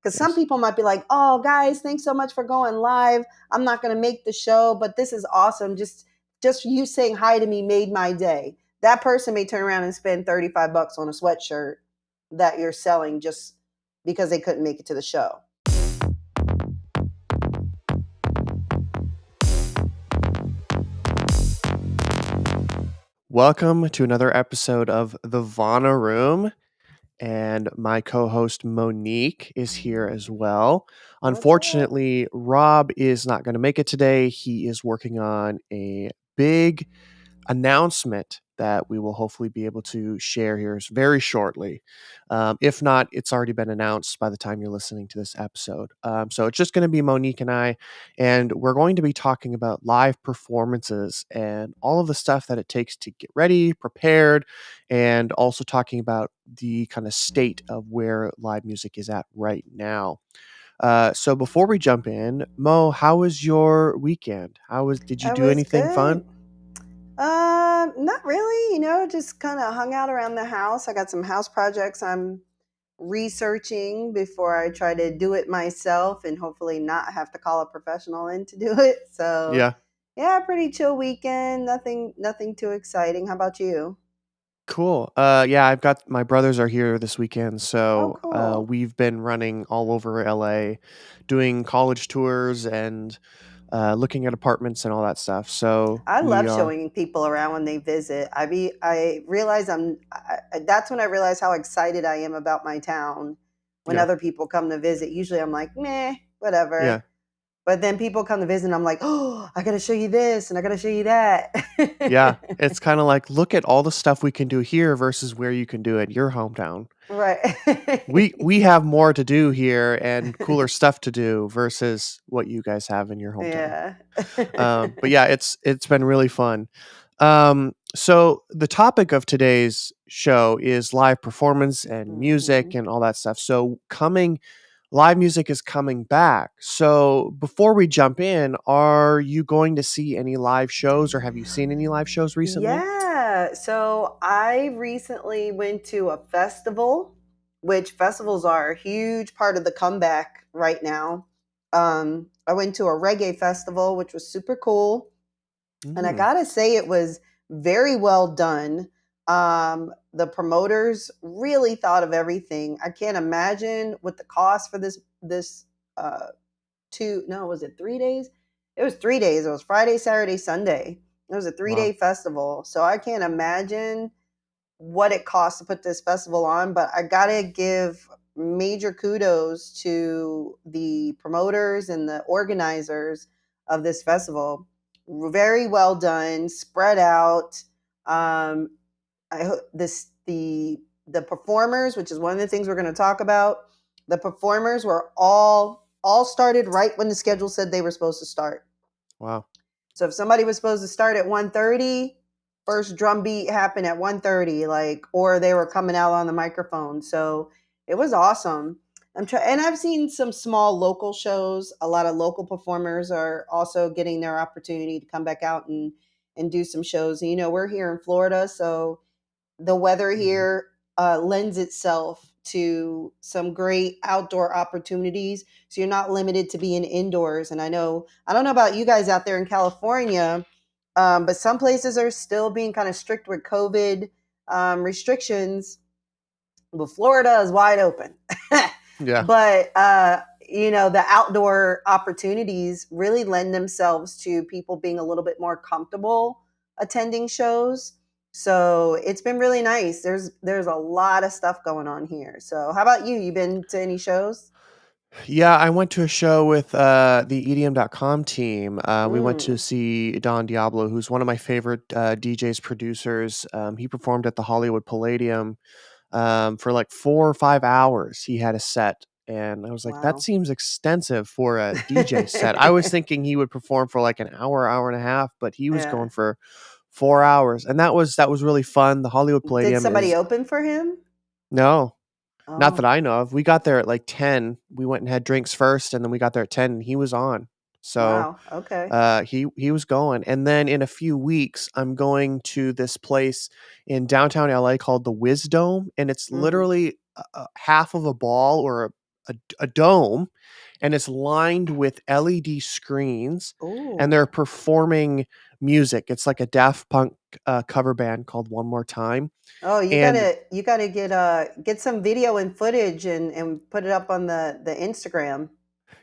Because some Yes. people might be like, oh, guys, thanks so much for going live. I'm not going to make the show, but this is awesome. Just you saying hi to me made my day. That person may turn around and spend $35 on a sweatshirt that you're selling just because they couldn't make it to the show. Welcome to another episode of The Vana Room. And my co host Monique is here as well. What's up? Unfortunately, Rob is not going to make it today. He is working on a big announcement that we will hopefully be able to share here very shortly. If not, it's already been announced by the time you're listening to this episode. So it's just going to be Monique and I, and we're going to be talking about live performances and all of the stuff that it takes to get ready, prepared, and also talking about the kind of state of where live music is at right now. So before we jump in, Mo, how was your weekend? Did you That do was anything good. fun? Not really, just kind of hung out around the house. I got some house projects I'm researching before I try to do it myself and hopefully not have to call a professional in to do it. So, Yeah. yeah, pretty chill weekend. Nothing too exciting. How about you? Cool. Yeah, I've got my brothers are here this weekend, Oh, so cool. we've been running all over LA, doing college tours and looking at apartments and all that stuff. So I we love are, showing people around when they visit. I realize that's when I realize how excited I am about my town when yeah, other people come to visit. Usually I'm like, meh, yeah, whatever. But then people come to visit and I'm like, oh, I got to show you this and I got to show you that. yeah. It's kind of like look at all the stuff we can do here versus where you can do it in your hometown. Right. We have more to do here and cooler stuff to do versus what you guys have in your hometown. Yeah. But yeah, it's been really fun. So the topic of today's show is live performance and music Mhm. and all that stuff. So coming live music is coming back. So before we jump in, are you going to see any live shows or have you seen any live shows recently? Yeah. So I recently went to a festival, which festivals are a huge part of the comeback right now. I went to a reggae festival, which was super cool. And I Mm, gotta say, it was very well done. The promoters really thought of everything. I can't imagine what the cost for this uh, two no was it 3 days? It was 3 days. It was Friday, Saturday, Sunday. It was a 3 day wow. festival. So I can't imagine what it costs to put this festival on, but I gotta give major kudos to the promoters and the organizers of this festival. Very well done, spread out. Um, I hope the performers, which is one of the things we're going to talk about. The performers were all started right when the schedule said they were supposed to start. Wow. So if somebody was supposed to start at 1:30, first drum beat happened at 1:30, like, or they were coming out on the microphone. So it was awesome. And I've seen some small local shows. A lot of local performers are also getting their opportunity to come back out and do some shows. And, we're here in Florida, so the weather Mhm. here lends itself to some great outdoor opportunities. So you're not limited to being indoors. And I don't know about you guys out there in California, but some places are still being kind of strict with COVID restrictions. But Florida is wide open. Yeah. But, the outdoor opportunities really lend themselves to people being a little bit more comfortable attending shows. So it's been really nice. There's a lot of stuff going on here. So how about you? You been to any shows? Yeah, I went to a show with the EDM.com team. We went to Mm, see Don Diablo, who's one of my favorite DJs, producers. He performed at the Hollywood Palladium for like 4 or 5 hours. He had a set. And I was like, that wow. seems extensive for a DJ set. I was thinking he would perform for like an hour, hour and a half, but he was Yeah. going for 4 hours. And that was really fun. The Hollywood Did Palladium somebody is open for him? no, not that Oh, I know of. We got there at like 10. We went and had drinks first, and then we got there at 10, and he was on. So wow. Okay. he was going. And then in a few weeks, I'm going to this place in downtown LA called the Wisdome, and it's Mm, literally half of a ball or a dome, and it's lined with LED screens, and Ooh. they're performing music. It's like a Daft Punk cover band called One More Time, Oh, and you gotta get some video and footage and put it up on the Instagram.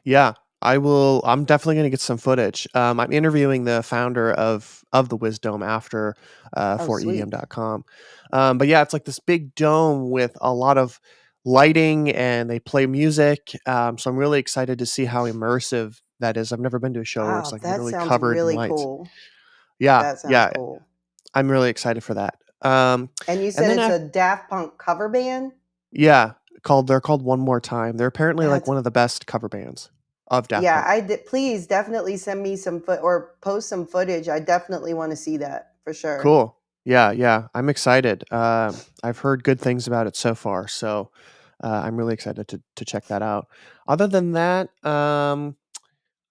yeah, I will. I'm definitely going to get some footage. I'm interviewing the founder of the Wisdom after Oh, for sweet. EDM.com. But yeah, it's like this big dome with a lot of lighting, and they play music. So I'm really excited to see how immersive that is. I've never been to a show where it's Wow, like that literally sounds covered in really lights. cool. Yeah, That sounds yeah, cool. I'm really excited for that. Um, And you and said then it's a Daft Punk cover band? yeah, they're called One More Time. They're apparently like That's one of the best cover bands of Daft yeah, Punk. I did. Please definitely send me some foot or post some footage. I definitely want to see that for sure. Cool. Yeah, yeah. I'm excited. I've heard good things about it so far, so I'm really excited to check that out. Other than that,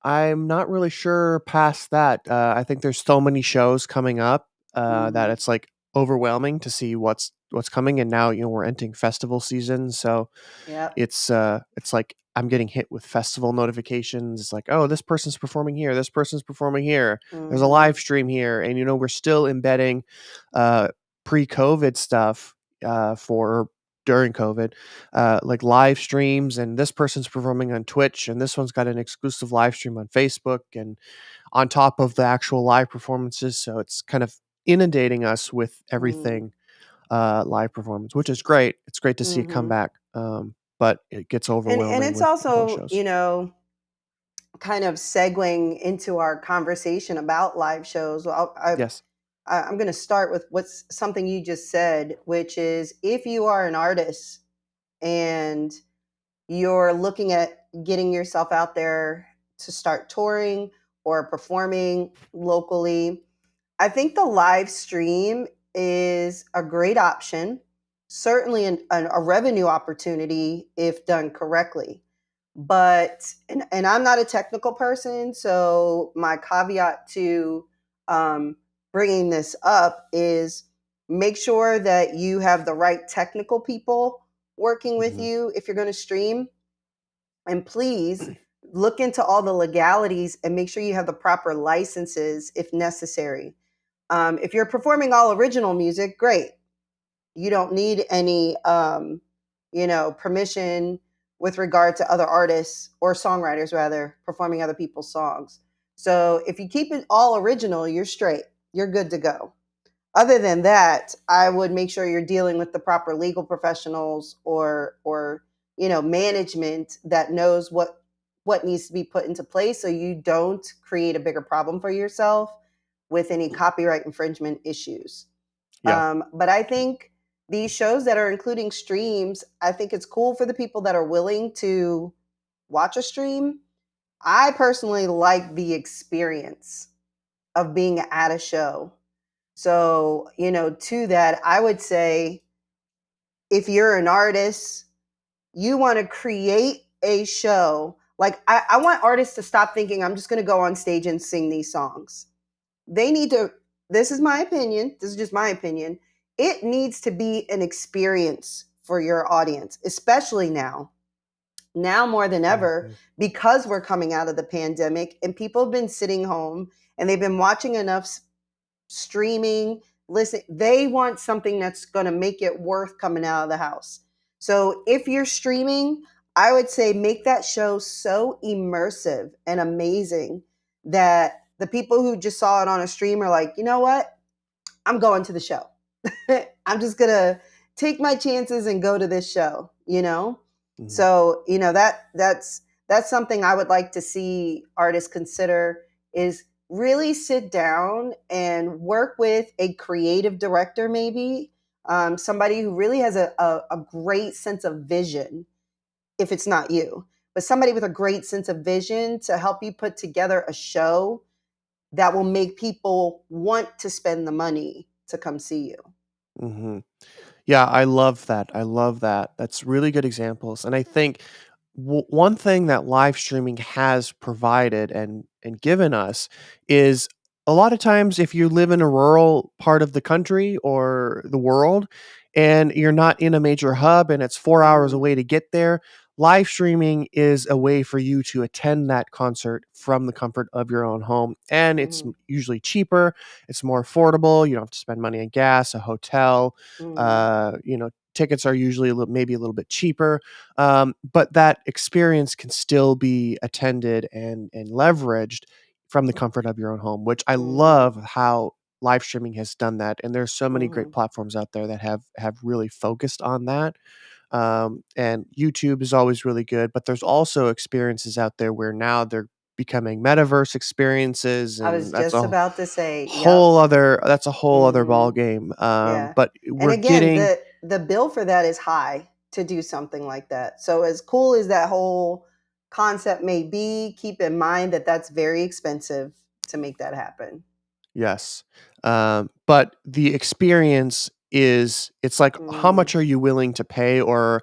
I'm not really sure past that. I think there's so many shows coming up that Hmm. it's like overwhelming to see what's coming. And now we're entering festival season, so Yep. it's like I'm getting hit with festival notifications. It's like, oh, this person's performing here, this person's performing here. There's a Hmm. live stream here, and we're still embedding uh, pre-COVID stuff for during COVID, like live streams, and this person's performing on Twitch, and this one's got an exclusive live stream on Facebook, and on top of the actual live performances. So it's kind of inundating us with everything live performance, which is great. It's great to see it come Hmm. back, but it gets And overwhelming it's with all the also, shows. kind of segueing into our conversation about live shows. Well, Yes. I'm going to start with what's something you just said, which is if you are an artist and you're looking at getting yourself out there to start touring or performing locally, I think the live stream is a great option, certainly a revenue opportunity if done correctly. But and I'm not a technical person, so my caveat to um, bringing this up is make sure that you have the right technical people working with Hmm. you if you're going to stream, and please look into all the legalities and make sure you have the proper licenses if necessary. If you're performing all original music, great. You don't need any, permission with regard to other artists or songwriters, rather, performing other people's songs. So if you keep it all original, you're straight. You're good to go. Other than that, I would make sure you're dealing with the proper legal professionals or management that knows what needs to be put into place so you don't create a bigger problem for yourself with any copyright infringement issues. Yeah. But I think these shows that are including streams, I think it's cool for the people that are willing to watch a stream. I personally like the experience of being at a show. So, to that, I would say if you're an artist, you want to create a show. Like, I want artists to stop thinking, I'm just going to go on stage and sing these songs. They need to, this is my opinion, this is just my opinion. It needs to be an experience for your audience, especially now more than ever, Hmm. because we're coming out of the pandemic and people have been sitting home and they've been watching enough streaming, listen, they want something that's going to make it worth coming out of the house. So if you're streaming, I would say make that show so immersive and amazing that the people who just saw it on a stream are like, you know what? I'm going to the show. I'm just going to take my chances and go to this show. Hmm. So, that's something I would like to see artists consider is really sit down and work with a creative director, maybe somebody who really has a great sense of vision, if it's not you, but somebody with a great sense of vision to help you put together a show that will make people want to spend the money to come see you. Hmm. Yeah, I love that. I love that. That's really good examples. And I think one thing that live streaming has provided and given us is a lot of times if you live in a rural part of the country or the world and you're not in a major hub and it's 4 hours Hmm. away to get there, live streaming is a way for you to attend that concert from the comfort of your own home. And it's Mhm. usually cheaper, it's more affordable. You don't have to spend money on gas, a hotel. Mhm. Tickets are usually maybe a little bit cheaper, but that experience can still be attended and leveraged from the comfort of your own home, which I Mhm. love how live streaming has done that. And there's so many great Mhm. platforms out there that have really focused on that. And YouTube is always really good, but there's also experiences out there where now they're becoming metaverse experiences, I was and just about to say, yep. whole other ball Mhm. game. Yeah. But And we're again, getting the bill for that is high to do something like that. So as cool as that whole concept may be, keep in mind that that's very expensive to make that happen. yes, but the experience is it's like how Mm, much are you willing to pay or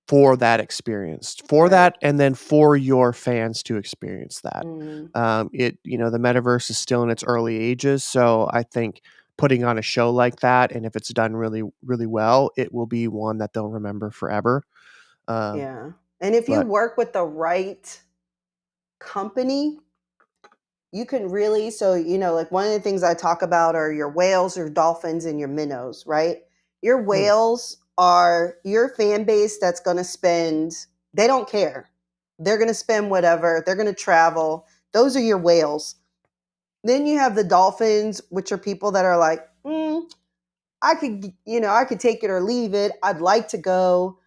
for that experience, for right. that, and then for your fans to experience that. Mm, The metaverse is still in its early ages, so I think putting on a show like that, and if it's done really, really well, it will be one that they'll remember forever. Um, yeah. And if you but work with the right company, you can really, so like one of the things I talk about are your whales, your dolphins, and your minnows, right? Your hmm, whales are your fan base that's going to spend, they don't care, they're going to spend whatever, they're going to travel. Those are your whales. Then you have the dolphins, which are people that are like, I could take it or leave it, I'd like to go.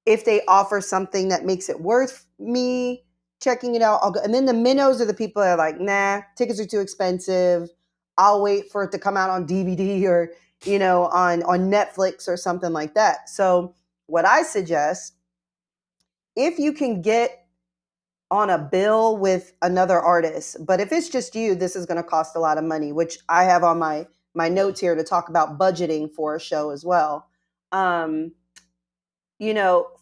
If they offer something that makes it worth me checking it out, I'll go. And then the minnows are the people that are like, nah, tickets are too expensive. I'll wait for it to come out on DVD or, on Netflix or something like that. So what I suggest, if you can get on a bill with another artist, but if it's just you, this is going to cost a lot of money, which I have on my notes here to talk about budgeting for a show as well. Um,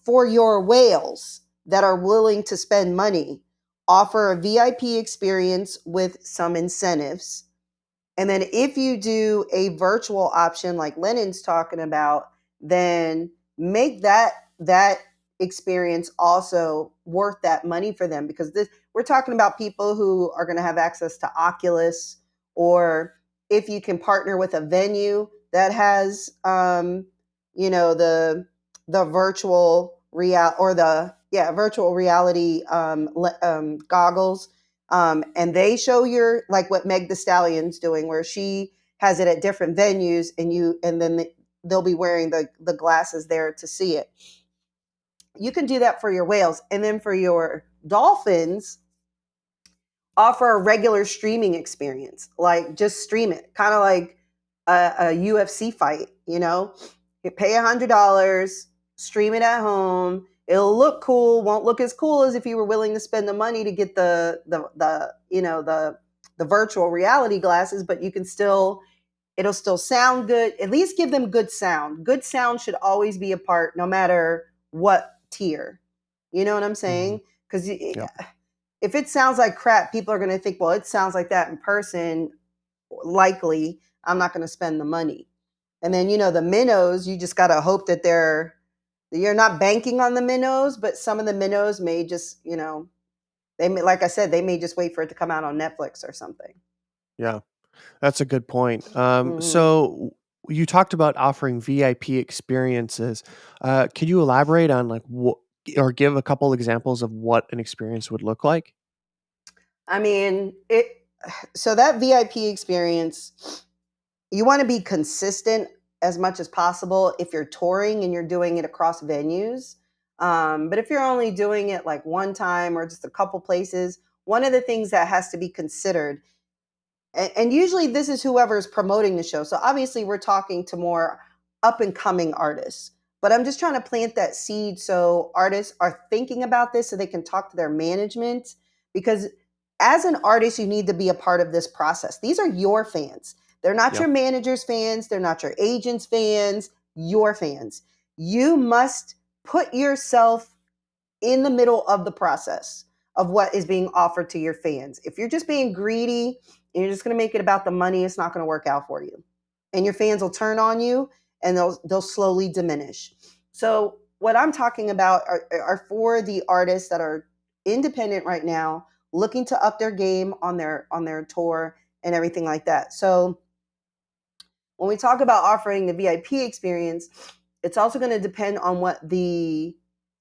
for your whales that are willing to spend money, offer a VIP experience with some incentives. And then if you do a virtual option like Lennon's talking about, then make that experience also worth that money for them, because this we're talking about people who are going to have access to Oculus, or if you can partner with a venue that has the virtual real or the virtual reality goggles, and they show your, like what Meg the Stallion's doing, where she has it at different venues, and then they'll be wearing the glasses there to see it. You can do that for your whales, and then for your dolphins, offer a regular streaming experience, like just stream it, kind of like a UFC fight. You pay $100, stream it at home. It'll look cool. Won't look as cool as if you were willing to spend the money to get the virtual reality glasses, but you can still, it'll still sound good. At least give them good sound. Good sound should always be a part, no matter what tier. You know what I'm hmm, saying? Because yep, if it sounds like crap, people are going to think, well, it sounds like that in person. Likely, I'm not going to spend the money. And then, the minnows, you just got to hope that you're not banking on the minnows, but some of the minnows may just, they may, like I said, they may just wait for it to come out on Netflix or something. yeah. That's a good point. Hmm. So you talked about offering VIP experiences. Could you elaborate on like what, or give a couple examples of what an experience would look like? I mean, so that VIP experience, you want to be consistent as much as possible if you're touring and you're doing it across venues. But if you're only doing it like one time or just a couple places, one of the things that has to be considered, and usually this is whoever's promoting the show. So obviously we're talking to more up and coming artists, but I'm just trying to plant that seed so artists are thinking about this so they can talk to their management, because as an artist you need to be a part of this process. These are your fans. They're not Yeah. your manager's fans, they're not your agent's fans, your fans. You must put yourself in the middle of the process of what is being offered to your fans. If you're just being greedy and you're just going to make it about the money, it's not going to work out for you. And your fans will turn on you and they'll slowly diminish. So what I'm talking about are for the artists that are independent right now, looking to up their game on their tour and everything like that. So when we talk about offering the VIP experience, it's also going to depend on what the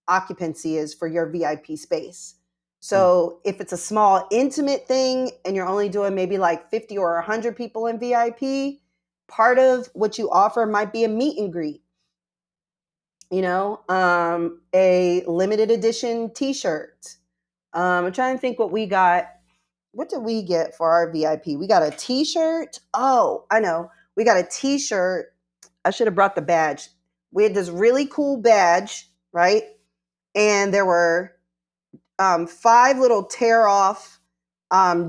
occupancy is for your VIP space. Mm. So if it's a small, intimate thing and you're only doing maybe like 50 or 100 people in VIP, part of what you offer might be a meet and greet, a limited edition t shirt. I'm trying to think what we got. What did we get for our VIP? We got a t-shirt. Oh, I know. We got a t-shirt. I should have brought the badge. We had this really cool badge, right? And there were 5 little tear off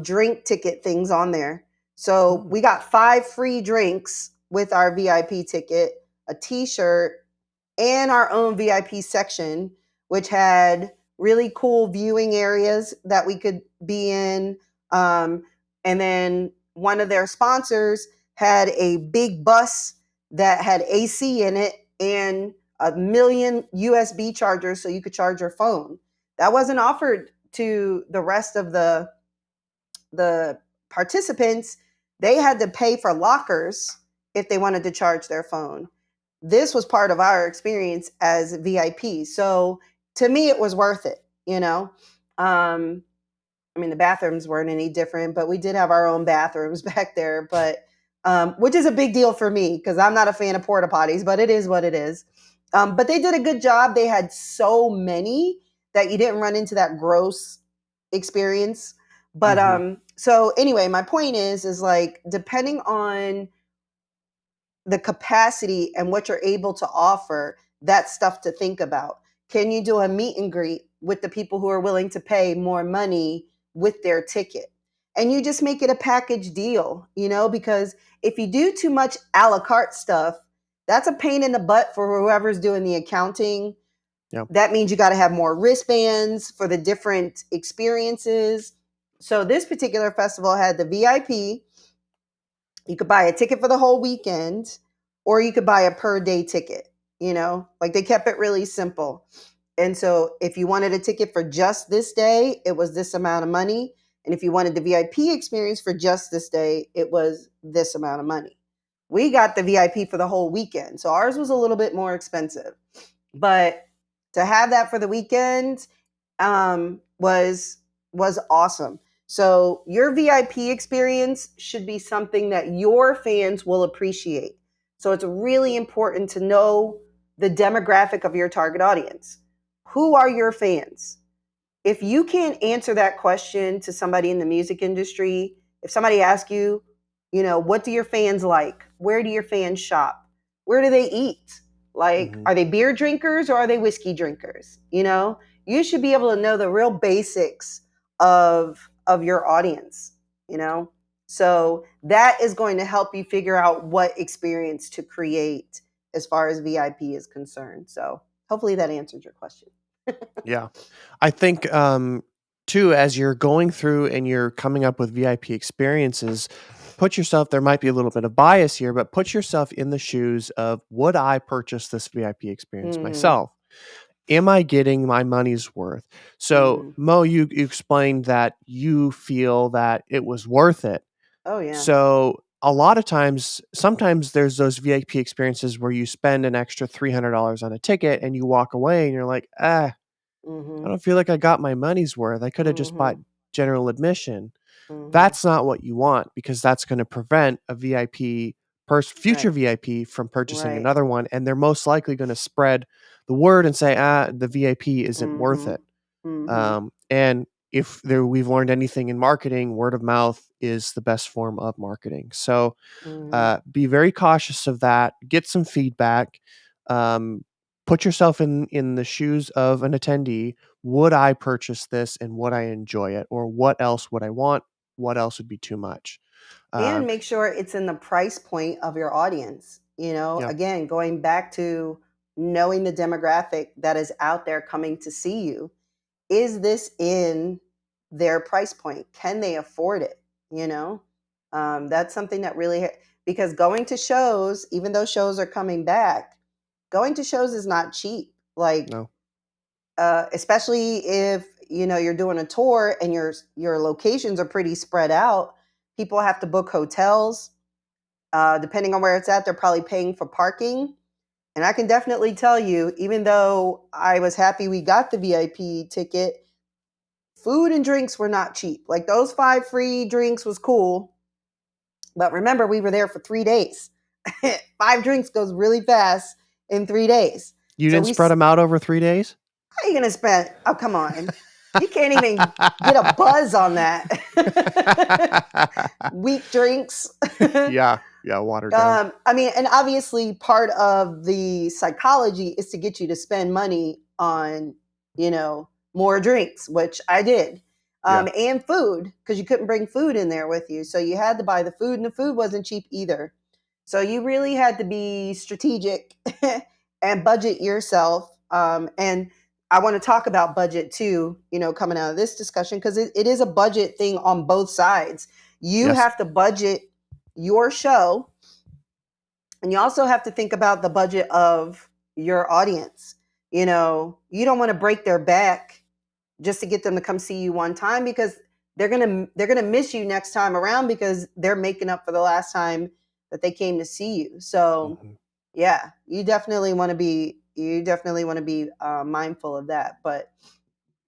drink ticket things on there. So Mm. we got 5 free drinks with our VIP ticket, a t-shirt, and our own VIP section, which had really cool viewing areas that we could be in. Um, and then one of their sponsors had a big bus that had AC in it and a million USB chargers so you could charge your phone. That wasn't offered to the rest of the participants. They had to pay for lockers if they wanted to charge their phone. This was part of our experience as VIP. So to me, it was worth it. I mean, the bathrooms weren't any different, but we did have our own bathrooms back there. But which is a big deal for me because I'm not a fan of porta potties, but it is what it is. But they did a good job. They had so many that you didn't run into that gross experience. But Hmm. so anyway, my point is like depending on the capacity and what you're able to offer, that's stuff to think about. Can you do a meet and greet with the people who are willing to pay more money with their ticket? And you just make it a package deal, because if you do too much a la carte stuff, that's a pain in the butt for whoever's doing the accounting. Yeah. That means you got to have more wristbands for the different experiences. So this particular festival had the VIP. You could buy a ticket for the whole weekend, or you could buy a per day ticket, like they kept it really simple. And so if you wanted a ticket for just this day, it was this amount of money. And if you wanted the VIP experience for just this day, it was this amount of money. We got the VIP for the whole weekend. So ours was a little bit more expensive. But to have that for the weekend was awesome. So your VIP experience should be something that your fans will appreciate. So it's really important to know the demographic of your target audience. Who are your fans? If you can't answer that question to somebody in the music industry, if somebody asks you, what do your fans like? Where do your fans shop? Where do they eat? Like, Hmm. are they beer drinkers or are they whiskey drinkers? You should be able to know the real basics of your audience, you know? So that is going to help you figure out what experience to create as far as VIP is concerned. So hopefully that answered your question. Yeah. I think, too, as you're going through and you're coming up with VIP experiences, put yourself, there might be a little bit of bias here, but put yourself in the shoes of, would I purchase this VIP experience Mm-hmm. myself? Am I getting my money's worth? So, Mm-hmm. Mo, you explained that you feel that it was worth it. Oh yeah. So, a lot of times, sometimes there's those VIP experiences where you spend an extra $300 on a ticket and you walk away and you're like, I Mm-hmm. don't feel like I got my money's worth. I could have just bought Mm-hmm. general admission. Mm-hmm. That's not what you want because that's going to prevent a VIP future Right. VIP from purchasing Right. another one, and they're most likely going to spread the word and say, the VIP isn't worth Mm-hmm. it. Mm-hmm. And if we've learned anything in marketing, word of mouth is the best form of marketing. So Mm-hmm. be very cautious of that. Get some feedback. Um, put yourself in the shoes of an attendee. Would I purchase this and would I enjoy it? Or what else would I want? What else would be too much? And Um, make sure it's in the price point of your audience. yeah. Again, going back to knowing the demographic that is out there coming to see you. Is this in their price point? Can they afford it? That's something that really, because going to shows, even though shows are coming back, going to shows is not cheap. Like, No. especially if you're doing a tour and your locations are pretty spread out. People have to book hotels. Depending on where it's at, they're probably paying for parking. And I can definitely tell you, even though I was happy we got the VIP ticket, food and drinks were not cheap. Like, those 5 free drinks was cool. But remember, we were there for 3 days. 5 drinks goes really fast in 3 days. You So didn't spread them out over 3 days? how are you going to spend? Oh, come on. You can't even get a buzz on that. Weak drinks. Yeah, watered down. I mean, and obviously part of the psychology is to get you to spend money on, more drinks, which I did. Yeah. And food, because you couldn't bring food in there with you. So you had to buy the food, and the food wasn't cheap either. So you really had to be strategic and budget yourself. And I want to talk about budget too, coming out of this discussion, because it is a budget thing on both sides. You Yes. have to budget your show, and you also have to think about the budget of your audience. You don't want to break their back just to get them to come see you one time, because they're gonna miss you next time around, because they're making up for the last time that they came to see you. So yeah, you definitely want to be mindful of that. But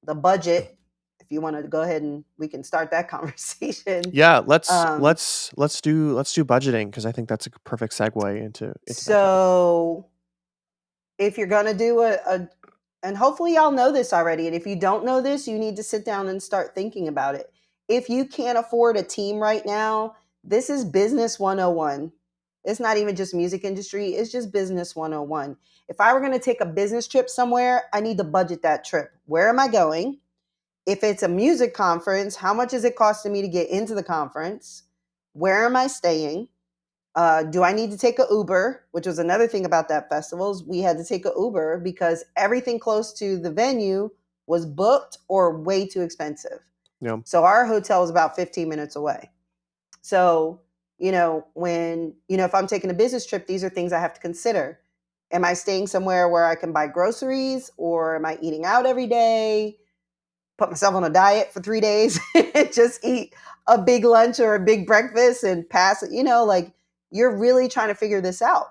the budget, if you want to go ahead and we can start that conversation. Yeah, let's do budgeting, because I think that's a perfect segue into that topic. So if you're gonna do and hopefully y'all know this already, and if you don't know this, you need to sit down and start thinking about it. If you can't afford a team right now, this is business 101. It's not even just music industry, it's just business 101. If I were going to take a business trip somewhere, I need to budget that trip. Where am I going? If it's a music conference, how much is it costing me to get into the conference? Where am I staying? Do I need to take a Uber? Which was another thing about that festival, is we had to take a Uber because everything close to the venue was booked or way too expensive. Yeah. So our hotel was about 15 minutes away. So, when, if I'm taking a business trip, these are things I have to consider. Am I staying somewhere where I can buy groceries, or am I eating out every day? Put myself on a diet for 3 days and just eat a big lunch or a big breakfast and pass it, like, you're really trying to figure this out.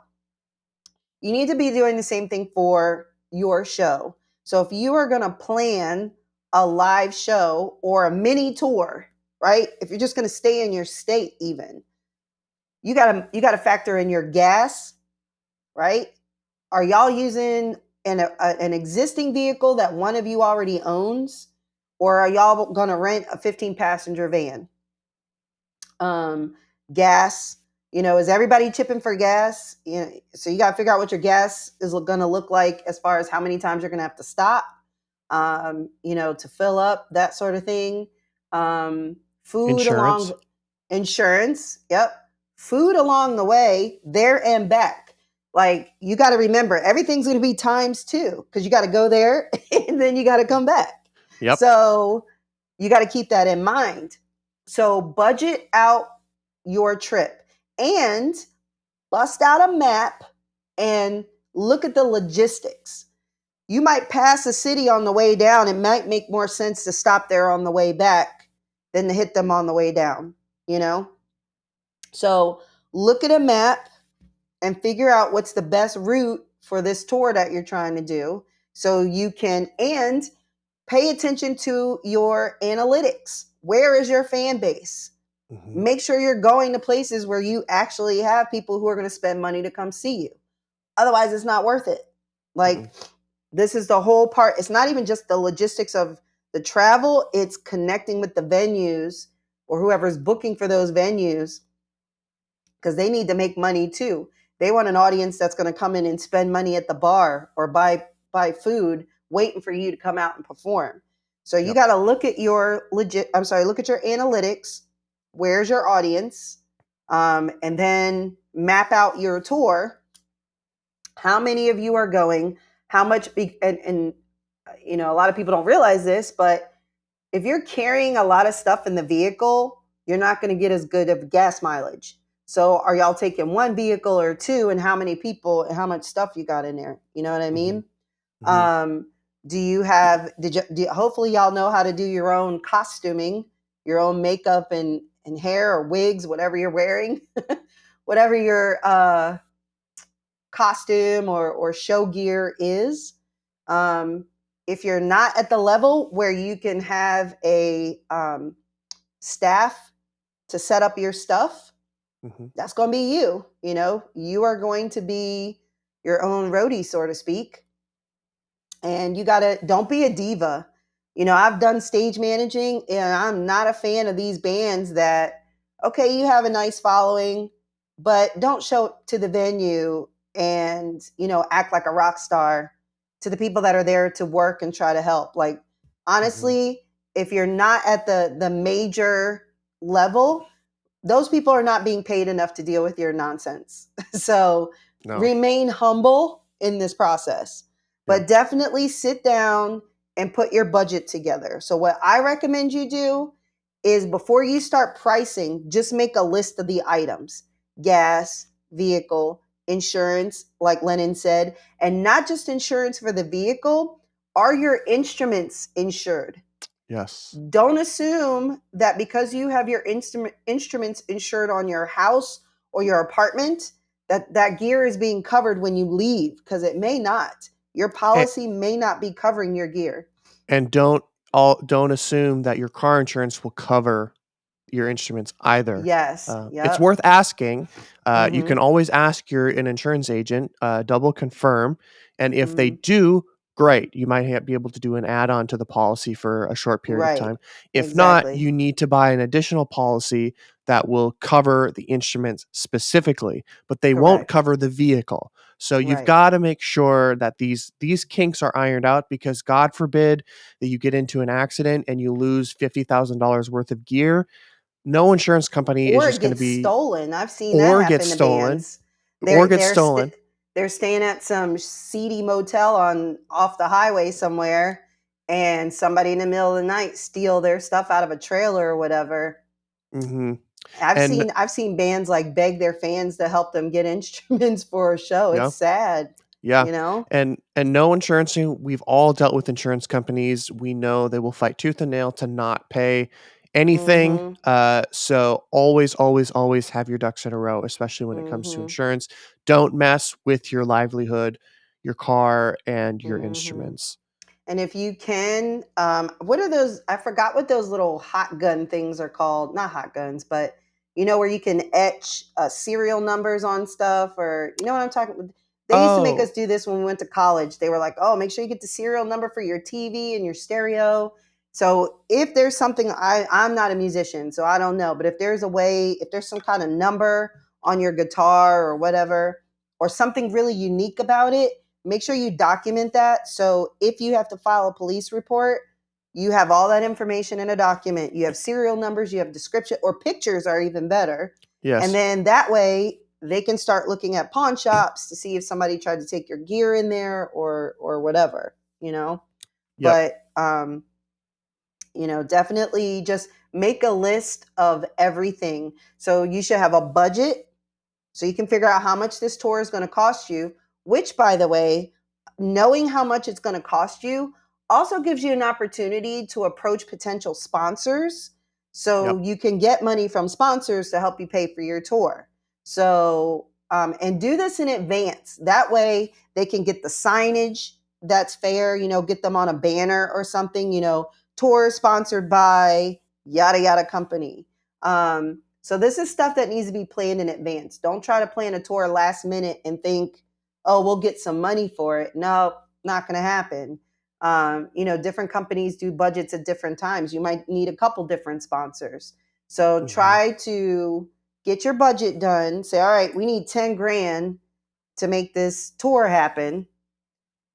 You need to be doing the same thing for your show. So if you are going to plan a live show or a mini tour, right? If you're just going to stay in your state, even, you got to factor in your gas, right? Are y'all using an existing vehicle that one of you already owns, or are y'all going to rent a 15-passenger van? Gas, is everybody chipping for gas? So you got to figure out what your gas is going to look like, as far as how many times you're going to have to stop, to fill up, that sort of thing. Food Insurance. Insurance. Yep. Food along the way, there and back. Like, you got to remember, everything's going to be times 2, because you got to go there and then you got to come back. Yep. So you got to keep that in mind. So budget out your trip and bust out a map and look at the logistics. You might pass a city on the way down. It might make more sense to stop there on the way back than to hit them on the way down, So look at a map and figure out what's the best route for this tour that you're trying to do, so you can, and pay attention to your analytics. Where is your fan base? Make sure you're going to places where you actually have people who are going to spend money to come see you. Otherwise, it's not worth it. Like, this is the whole part. It's not even just the logistics of the travel. It's connecting with the venues or whoever's booking for those venues, because they need to make money too. They want an audience that's going to come in and spend money at the bar or buy food, waiting for you to come out and perform. So you got to look at your look at your analytics. Where's your audience? And then map out your tour. How many of you are going? How much? And a lot of people don't realize this, but if you're carrying a lot of stuff in the vehicle, you're not going to get as good of gas mileage. So are y'all taking one vehicle or two, and how many people and how much stuff you got in there? You know what I mean? Mhm. Do you have, hopefully y'all know how to do your own costuming, your own makeup and hair or wigs, whatever you're wearing, whatever your costume or show gear is. Um, if you're not at the level where you can have a staff to set up your stuff, Mhm. that's going to be you. You know, you are going to be your own roadie, so to speak. And you got to, don't be a diva. You know, I've done stage managing and I'm not a fan of these bands that, okay, you have a nice following, but don't show up to the venue and, you know, act like a rock star to the people that are there to work and try to help. Like, Mhm. honestly, if you're not at the major level, those people are not being paid enough to deal with your nonsense. So No. remain humble in this process, Yeah. but definitely sit down and put your budget together. So, what I recommend you do is before you start pricing, just make a list of the items: gas, vehicle, insurance, like Lennon said, and not just insurance for the vehicle. Are your instruments insured? Yes. Don't assume that because you have your instruments insured on your house or your apartment that that gear is being covered when you leave, because it may not. Your And, policy may not be covering your gear. and don't assume that your car insurance will cover your instruments either. Yes. It's Yep. worth asking. You can Mhm. always ask an insurance agent, double confirm, and if they Mhm. do, great. You might be able to do an add-on to the policy for a short period of Right. time. If not, Exactly. you need to buy an additional policy that will cover the instruments specifically, but they won't Correct. cover the vehicle. So you've Right. got to make sure that these kinks are ironed out, because God forbid that you get into an accident and you lose $50,000 worth of gear. No insurance company is Or just it going to gets be, stolen. I've seen that or gets happen to stolen, bands. or They're gets they're stolen. st- they're staying at some seedy motel on off the highway somewhere, and somebody in the middle of the night steal their stuff out of a trailer or whatever. Hmm. I've And seen I've seen bands like beg their fans to help them get instruments for a show. yeah, It's sad, yeah, you know. and no insurance. We've all dealt with insurance companies. We know they will fight tooth and nail to not pay anything. Mhm. So always, always, always have your ducks in a row, especially when it comes to Mhm. insurance. Don't mess with your livelihood, your car, and your Mhm. instruments. And if you can, what are those? I forgot what those little hot gun things are called. Not hot guns, but you know where you can etch serial numbers on stuff, or you know what I'm talking about. They used to make us Oh, do this when we went to college. They were like, "Oh, make sure you get the serial number for your TV and your stereo." So if there's something, I'm not a musician, so I don't know. But if there's a way, if there's some kind of number on your guitar or whatever, or something really unique about it, make sure you document that. So if you have to file a police report, you have all that information in a document. You have serial numbers, you have description, or pictures are even better. And yes. then that way they can start looking at pawn shops to see if somebody tried to take your gear in there or whatever, you know. Yep. But you know, definitely just make a list of everything. So you should have a budget so you can figure out how much this tour is going to cost you, which, by the way, knowing how much it's going to cost you also gives you an opportunity to approach potential sponsors so Yep. you can get money from sponsors to help you pay for your tour. So, and do this in advance. That way they can get the signage that's fair, you know, get them on a banner or something, you know, tour sponsored by yada yada company. So this is stuff that needs to be planned in advance. Don't try to plan a tour last minute and think, oh, we'll get some money for it. No, not going to happen. You know, different companies do budgets at different times. You might need a couple different sponsors. So Hmm. try to get your budget done. Say, all right, we need 10 grand to make this tour happen.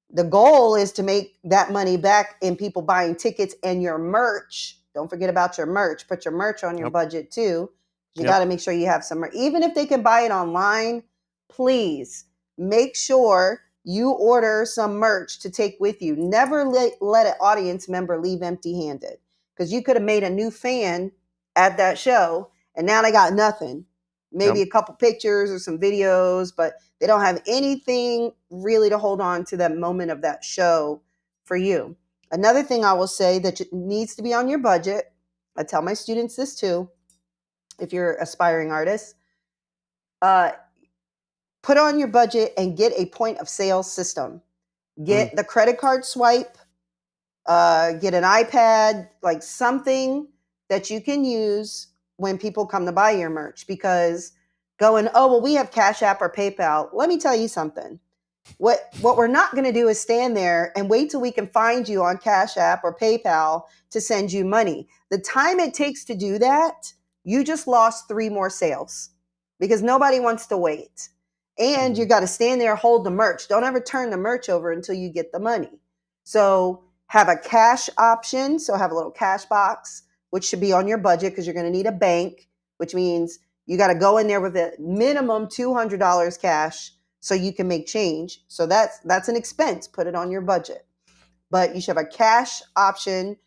The goal is to make that money back in people buying tickets and your merch. Don't forget about your merch. Put your merch on your Yep. budget too. You got Yep. to make sure you have some merch. Even if they can buy it online, please make sure you order some merch to take with you. Never let an audience member leave empty handed, because you could have made a new fan at that show and now they got nothing. maybe Yep. a couple pictures or some videos, but they don't have anything really to hold on to that moment of that show for you. Another thing I will say that needs to be on your budget, I tell my students this too, if you're aspiring artists, uh, put on your budget and get a point of sale system. Mm, Get the credit card swipe, get an iPad, like something that you can use when people come to buy your merch. Because going, oh, well, we have Cash App or PayPal. Let me tell you something. What we're not going to do is stand there and wait till we can find you on Cash App or PayPal to send you money. The time it takes to do that, you just lost 3 more sales because nobody wants to wait. And you mhm, got to stand there, hold the merch. Don't ever turn the merch over until you get the money. So have a cash option. So have a little cash box, which should be on your budget because you're going to need a bank, which means you got to go in there with a minimum $200 cash so you can make change. So that's an expense. Put it on your budget. But you should have a cash option.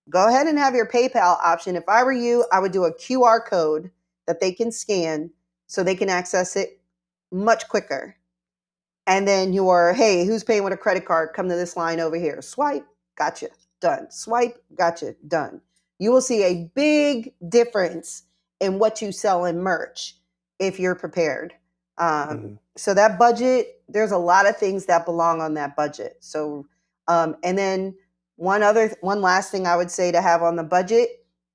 Go ahead and have your PayPal option. If I were you, I would do a QR code that they can scan so they can access it much quicker. And then your, hey, who's paying with a credit card? Come to this line over here. Swipe, gotcha, done. Swipe, gotcha, done. You will see a big difference in what you sell in merch if you're prepared. mhm. So that budget, there's a lot of things that belong on that budget. So, and then one last thing I would say to have on the budget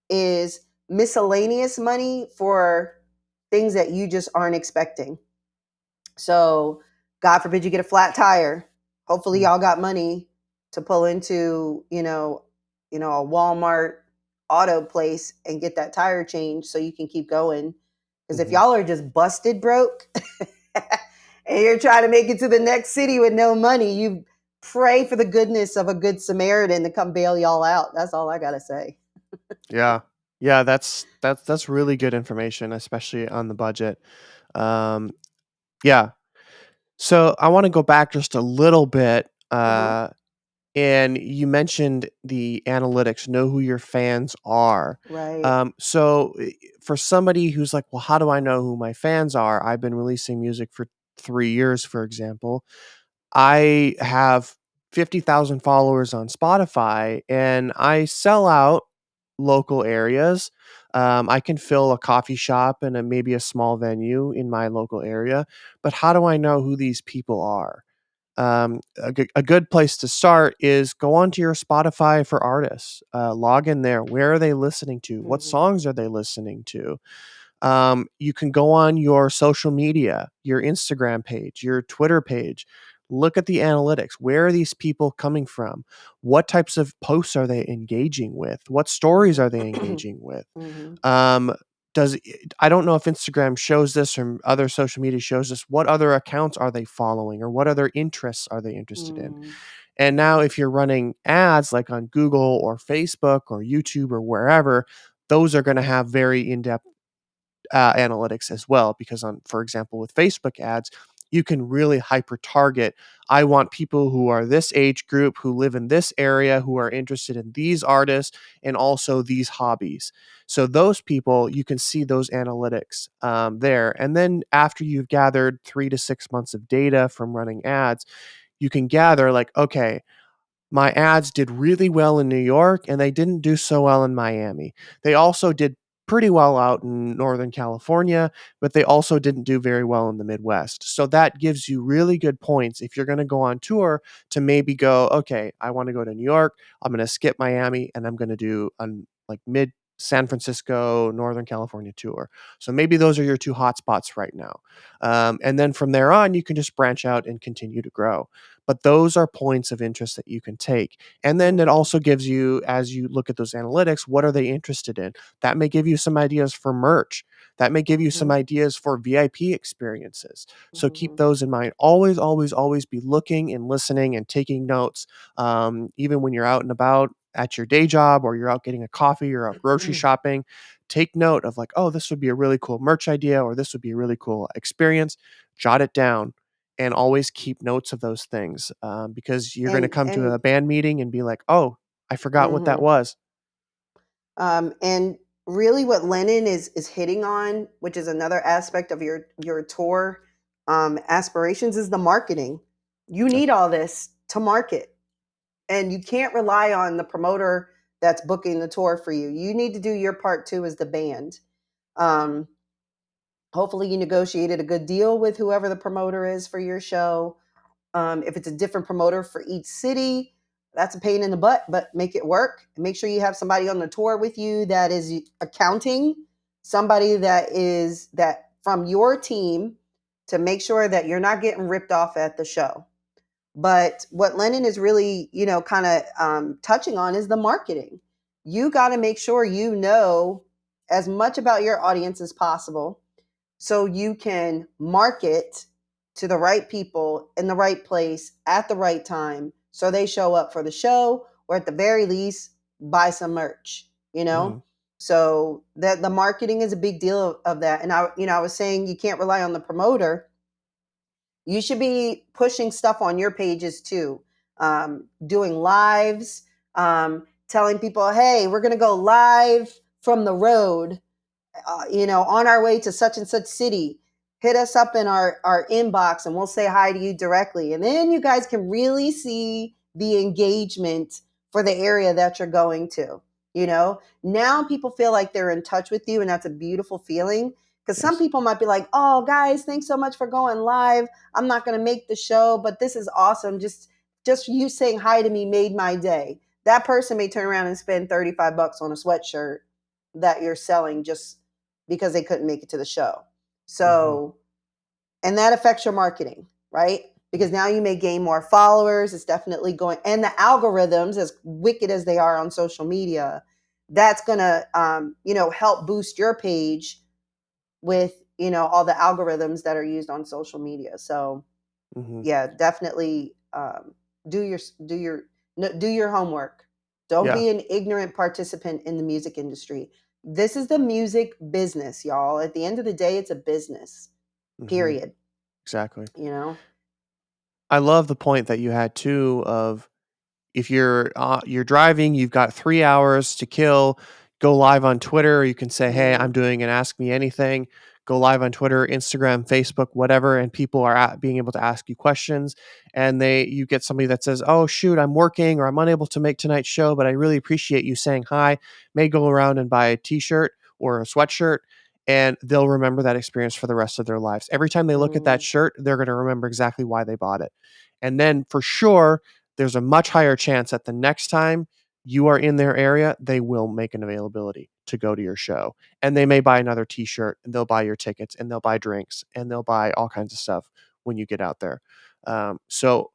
is miscellaneous money for things that you just aren't expecting. So, God forbid you get a flat tire. Hopefully, Mm, y'all got money to pull into, a Walmart auto place and get that tire changed so you can keep going. Because if mhm. y'all are just busted broke and you're trying to make it to the next city with no money, you pray for the goodness of a good Samaritan to come bail y'all out. That's all I gotta say. Yeah. Yeah, that's really good information, especially on the budget. Um, yeah. So I wanna go back just a little bit, Hmm. and you mentioned the analytics, know who your fans are. Right. For somebody who's like, "Well, how do I know who my fans are?" I've been releasing music for 3 years, for example. I have 50,000 followers on Spotify, and I sell out local areas. I can fill a coffee shop and maybe a small venue in my local area, but how do I know who these people are? A good place to start is go onto your Spotify for artists. Log in there. Where are they listening to? What Hmm. songs are they listening to? You can go on your social media, your Instagram page, your Twitter page. Look at the analytics. Where are these people coming from? What types of posts are they engaging with? What stories are they Hmm. engaging with? Hmm. Um, I don't know if Instagram shows this or other social media shows this. What other accounts are they following, or what other interests are they interested in? Hmm. And now, if you're running ads like on Google or Facebook or YouTube or wherever, those are going to have very in-depth analytics as well. Because for example, with Facebook ads, you can really hyper target. I want people who are this age group, who live in this area, who are interested in these artists and also these hobbies. So those people, you can see those analytics there. And then after you've gathered 3 to 6 months of data from running ads, you can gather like, okay, my ads did really well in New York and they didn't do so well in Miami. They also did pretty well out in Northern California, but they also didn't do very well in the Midwest. So that gives you really good points if you're going to go on tour to maybe go, okay, I want to go to New York. I'm going to skip Miami and I'm going to do like mid San Francisco, Northern California tour. So maybe those are your two hotspots right now. And then from there on, you can just branch out and continue to grow. But those are points of interest that you can take. And then it Hmm. also gives you, as you look at those analytics, what are they interested in? That may give you some ideas for merch. That may give you some Hmm. ideas for VIP experiences. So keep Hmm. those in mind. Always, always, always be looking and listening and taking notes, even when you're out and about at your day job or you're out getting a coffee or out grocery shopping. Take note of like, oh, this would be a really cool merch idea or this would be a really cool experience. Jot it down and always keep notes of those things because you're going to come to And a band meeting and be like, oh, I forgot what that mhm. was. And really what Lennon is hitting on, which is another aspect of your tour aspirations, is the marketing. You Okay. need all this to market, and you can't rely on the promoter that's booking the tour for you. You need to do your part too as the band. Um, Hopefully, you negotiated a good deal with whoever the promoter is for your show. If it's a different promoter for each city, that's a pain in the butt, but make it work. Make sure you have somebody on the tour with you that is accounting, somebody that from your team to make sure that you're not getting ripped off at the show. But what Lennon is really, kind of touching on is the marketing. You got to make sure you know as much about your audience as possible so you can market to the right people in the right place at the right time so they show up for the show, or at the very least buy some merch. Hmm. So that the marketing is a big deal of that. And I was saying you can't rely on the promoter. You should be pushing stuff on your pages too, doing lives, telling people, hey, we're going to go live from the road, on our way to such and such city. Hit us up in our inbox and we'll say hi to you directly. And then you guys can really see the engagement for the area that you're going to. Now people feel like they're in touch with you, and that's a beautiful feeling. Because some Yes. people might be like, oh, guys, thanks so much for going live. I'm not going to make the show, but this is awesome. Just you saying hi to me made my day. That person may turn around and spend $35 on a sweatshirt that you're selling just because they couldn't make it to the show. Hmm. So, and that affects your marketing, right? Because now you may gain more followers. It's definitely going, and the algorithms, as wicked as they are on social media, that's going to, help boost your page with, all the algorithms that are used on social media. So, Hmm. yeah, definitely do your do your do your homework. Don't Yeah. be an ignorant participant in the music industry. This is the music business, y'all. At the end of the day, it's a business. Hmm. Period. Exactly. You know. I love the point that you had too of if you're driving, you've got 3 hours to kill. Go live on Twitter. You can say, "Hey, Yeah. I'm doing an Ask Me Anything." Go live on Twitter, Instagram, Facebook, whatever, and people are being able to ask you questions. And you get somebody that says, "Oh shoot, I'm working or I'm unable to make tonight's show, but I really appreciate you saying hi." May go around and buy a T-shirt or a sweatshirt, and they'll remember that experience for the rest of their lives. Every time they look at that Mm, shirt, they're going to remember exactly why they bought it. And then for sure there's a much higher chance that the next time you are in their area, they will make an availability to go to your show. And they may buy another t shirt and they'll buy your tickets and they'll buy drinks and they'll buy all kinds of stuff when you get out there. So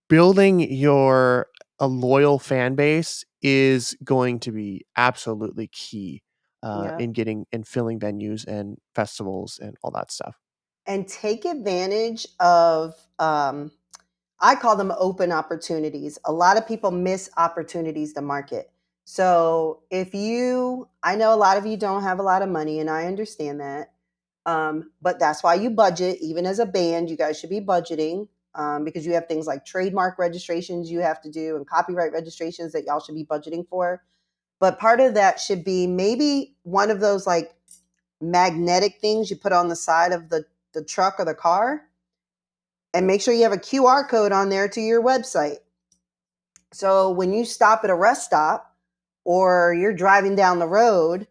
building a loyal fan base is going to be absolutely key yeah. in getting and filling venues and festivals and all that stuff. And take advantage of I call them open opportunities. A lot of people miss opportunities to market. So I know a lot of you don't have a lot of money, and I understand that. But that's why you budget. Even as a band, you guys should be budgeting, because you have things like trademark registrations you have to do and copyright registrations that y'all should be budgeting for. But part of that should be maybe one of those like magnetic things you put on the side of the truck or the car, and make sure you have a QR code on there to your website. So when you stop at a rest stop or you're driving down the road,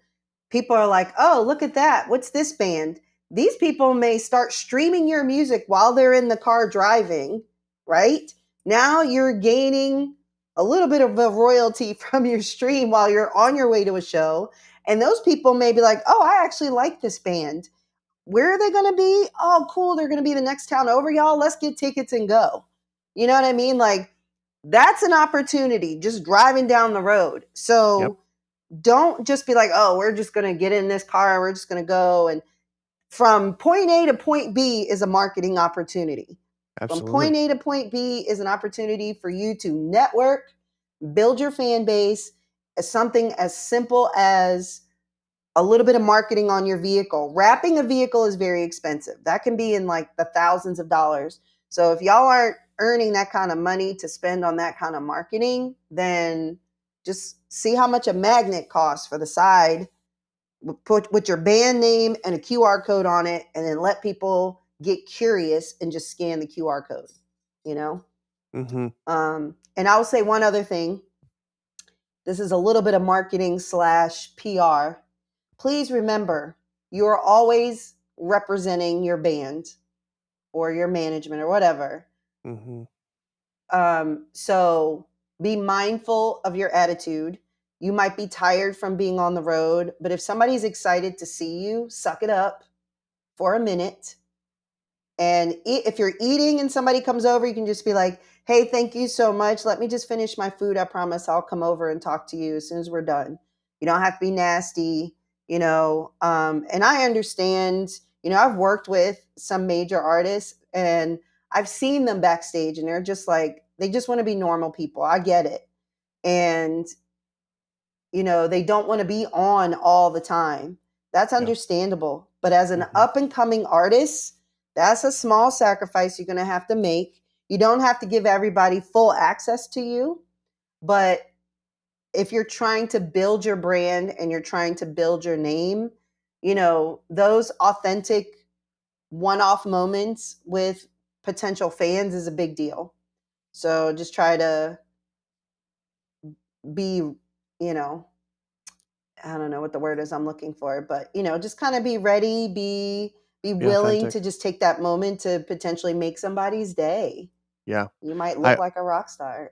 people are like, oh, look at that. What's this band? These people may start streaming your music while they're in the car driving, right? Now you're gaining a little bit of a royalty from your stream while you're on your way to a show. And those people may be like, oh, I actually like this band. Where are they going to be? Oh, cool. They're going to be the next town over, y'all. Let's get tickets and go. You know what I mean? Like, that's an opportunity just driving down the road. Yep. So don't just be like, oh, we're just going to get in this car and we're just going to go. And from point A to point B is a marketing opportunity. From point Absolutely. A to point B is an opportunity for you to network, build your fan base, as something as simple as a little bit of marketing on your vehicle. Wrapping a vehicle is very expensive. That can be in like the thousands of dollars. So if y'all aren't earning that kind of money to spend on that kind of marketing, then just see how much a magnet costs for the side put with your band name and a QR code on it, and then let people get curious and just scan the QR code, you know? Mm-hmm. And I'll say one other thing. This is a little bit of marketing / PR. Please remember, you are always representing your band or your management or whatever. Mm-hmm. So be mindful of your attitude. You might be tired from being on the road, but if somebody's excited to see you, suck it up for a minute. And if you're eating and somebody comes over, you can just be like, hey, thank you so much. Let me just finish my food. I promise I'll come over and talk to you as soon as we're done. You don't have to be nasty, you know. And I understand, you know, I've worked with some major artists and I've seen them backstage and they're just like, they just want to be normal people. I get it. And, you know, they don't want to be on all the time. That's Yeah. understandable. But as an Mm-hmm. up and coming artist, that's a small sacrifice you're going to have to make. You don't have to give everybody full access to you, but if you're trying to build your brand and you're trying to build your name, you know, those authentic one-off moments with potential fans is a big deal. So just try to be, you know, I don't know what the word is I'm looking for, but you know, just kind of be ready, be Be willing authentic. to just take that moment to potentially make somebody's day. Yeah. You might look I like a rock star.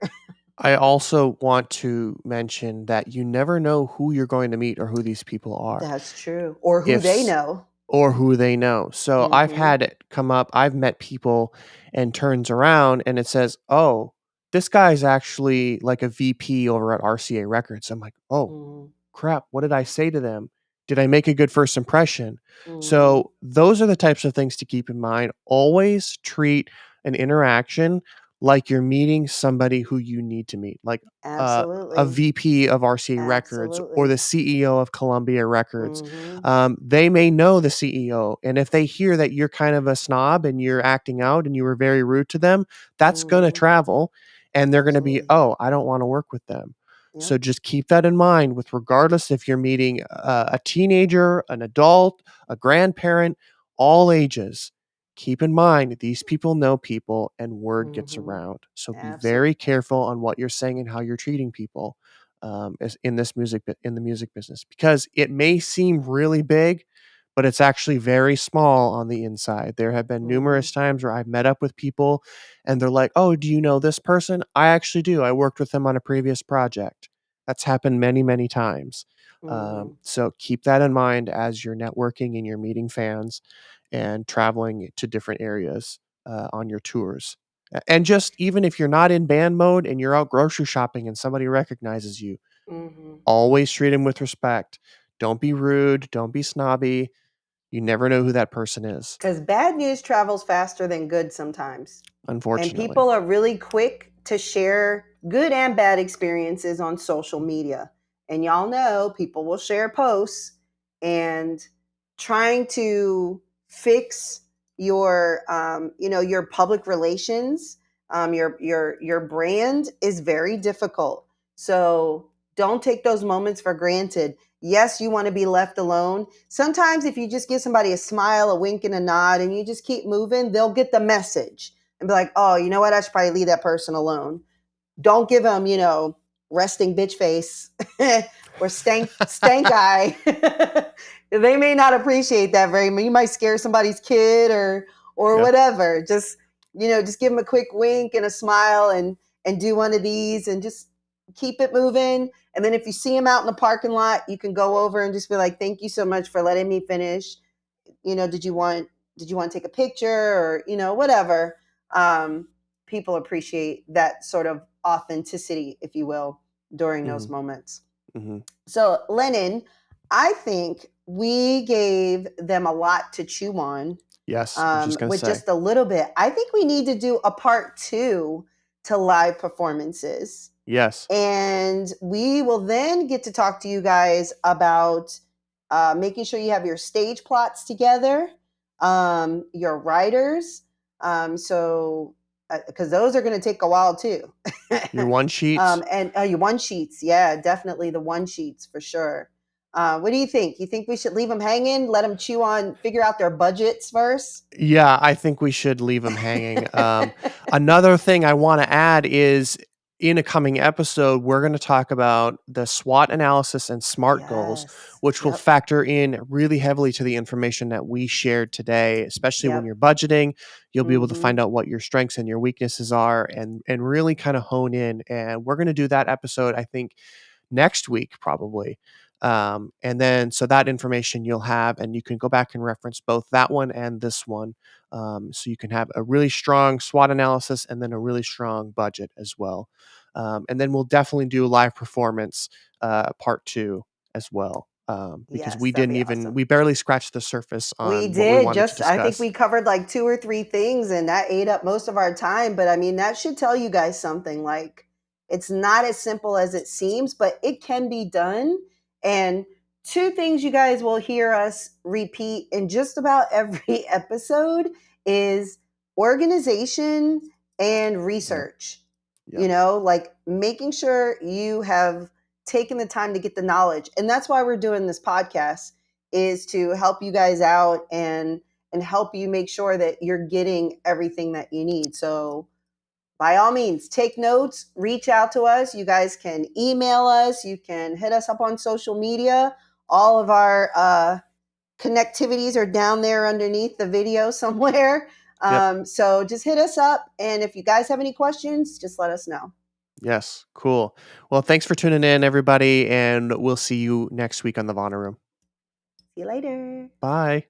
I also want to mention that you never know who you're going to meet or who these people are. That's true. Or who If they s- know. or who they know. So I've Mm-hmm. had it come up. I've met people and turns around and it says, "Oh, this guy's actually like a VP over at RCA Records." I'm like, "Oh, Mm-hmm. crap, what did I say to them? Did I make a good first impression?" Mm-hmm. So those are the types of things to keep in mind. Always treat an interaction like you're meeting somebody who you need to meet, like a Absolutely. VP of RCA Records or Absolutely. the CEO of Columbia Records. Mm-hmm. They may know the CEO, and if they hear that you're kind of a snob and you're acting out and you were very rude to them, that's going to Mm-hmm. travel, and they're going to be, Absolutely. oh, I don't want to work with them. Yep. So just keep that in mind with regardless if you're meeting a teenager, an adult, a grandparent, all ages. Keep in mind these people know people and word gets Mm-hmm. around. So be very Absolutely. careful on what you're saying and how you're treating people in the music business because it may seem really big, but it's actually very small on the inside. There have been Mm-hmm. numerous times where I've met up with people and they're like, "Oh, do you know this person?" I actually do. I worked with them on a previous project. That's happened many, many times. Mm-hmm. So keep that in mind as you're networking and you're meeting fans and traveling to different areas on your tours. And just even if you're not in band mode and you're out grocery shopping and somebody recognizes you, Mm-hmm. always treat them with respect. Don't be rude. Don't be snobby. You never know who that person is, Because bad news travels faster than good sometimes. And unfortunately. people are really quick to share good and bad experiences on social media. And y'all know people will share posts and trying to fix your you know, your public relations, your brand is very difficult. So don't take those moments for granted. Yes, you want to be left alone. Sometimes if you just give somebody a smile, a wink, and a nod, and you just keep moving, they'll get the message and be like, oh, you know what? I should probably leave that person alone. Don't give them, you know, resting bitch face or stank eye. They may not appreciate that very much. You might scare somebody's kid or Yeah. whatever. Just, you know, just give them a quick wink and a smile and do one of these and just keep it moving. And then if you see them out in the parking lot, you can go over and just be like, thank you so much for letting me finish. You know, did you want to take a picture or, you know, whatever. um, People appreciate that sort of authenticity, if you will, during those Hmm. moments. Hmm. So Lennon, I think we gave them a lot to chew on. Yes, I was just gonna With say. just a little bit, I think we need to do a part 2 to live performances, Yes. and we will then get to talk to you guys about making sure you have your stage plots together, your writers. So, because those are going to take a while too. Your one sheets. And your one sheets, yeah, definitely the one sheets for sure. What do you think? You think we should leave them hanging, let them figure out their budgets first? Yeah, I think we should leave them hanging. Another thing I want to add is in a coming episode, we're going to talk about the SWOT analysis and SMART goals, Yes. which will Yep. factor in really heavily to the information that we shared today, especially when Yep. you're budgeting. You'll be able to Mm-hmm. find out what your strengths and your weaknesses are and really kind of hone in. And we're going to do that episode, I think, next week, probably. And then, so that information you'll have, and you can go back and reference both that one and this one. So you can have a really strong SWOT analysis and then a really strong budget as well. And then we'll definitely do live performance part 2 as well. Because Yes, that'd be awesome. we barely scratched the surface We on what we did wanted to just, I think discuss. we covered like 2 or 3 things and that ate up most of our time, but I mean, that should tell you guys something, like, it's not as simple as it seems, but it can be done. And 2 things you guys will hear us repeat in just about every episode is organization and Yep. research. Yep. Like making sure you have taken the time to get the knowledge. And that's why we're doing this podcast, is to help you guys out and help you make sure that you're getting everything that you need. So by all means, take notes, reach out to us. You guys can email us, you can hit us up on social media. All of our connectivities are down there underneath the video somewhere. Yep. So just hit us up. And if you guys have any questions, just let us know. Yes. Cool. Well, thanks for tuning in, everybody, and we'll see you next week on the Vonna Room. See you later. Bye.